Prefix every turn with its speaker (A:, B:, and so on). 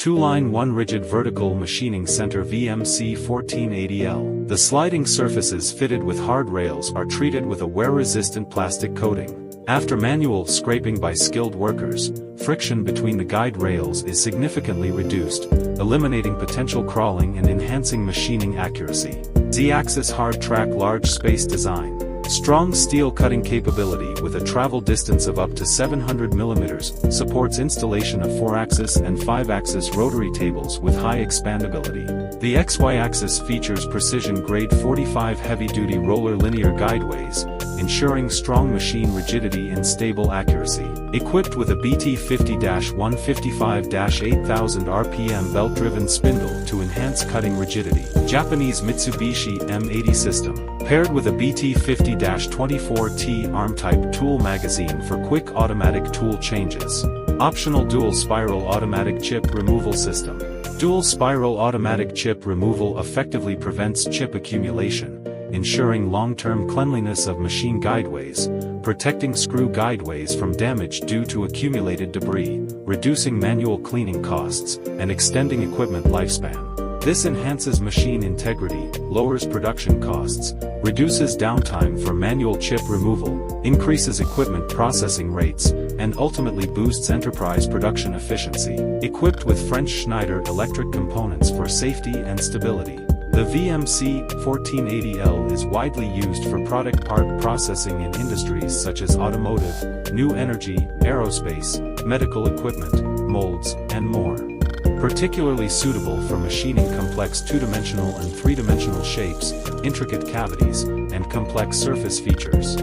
A: 2-line 1-rigid vertical machining center VMC1480L. The sliding surfaces fitted with hard rails are treated with a wear-resistant plastic coating. After manual scraping by skilled workers, friction between the guide rails is significantly reduced, eliminating potential crawling and enhancing machining accuracy. Z-axis hard track large space design. Strong steel cutting capability with a travel distance of up to 700 mm, supports installation of 4-axis and 5-axis rotary tables with high expandability. The XY axis features precision grade 45 heavy-duty roller linear guideways, ensuring strong machine rigidity and stable accuracy. Equipped with a BT50-155-8000 RPM belt-driven spindle to enhance cutting rigidity. Japanese Mitsubishi M80 system. Paired with a BT50-24T arm-type tool magazine for quick automatic tool changes. Optional dual spiral automatic chip removal system. Dual spiral automatic chip removal effectively prevents chip accumulation, ensuring long-term cleanliness of machine guideways, protecting screw guideways from damage due to accumulated debris, reducing manual cleaning costs, and extending equipment lifespan. This enhances machine integrity, lowers production costs, reduces downtime for manual chip removal, increases equipment processing rates, and ultimately boosts enterprise production efficiency. Equipped with French Schneider electric components for safety and stability. The VMC1480L is widely used for product part processing in industries such as automotive, new energy, aerospace, medical equipment, molds, and more. Particularly suitable for machining complex 2-dimensional and 3-dimensional shapes, intricate cavities, and complex surface features.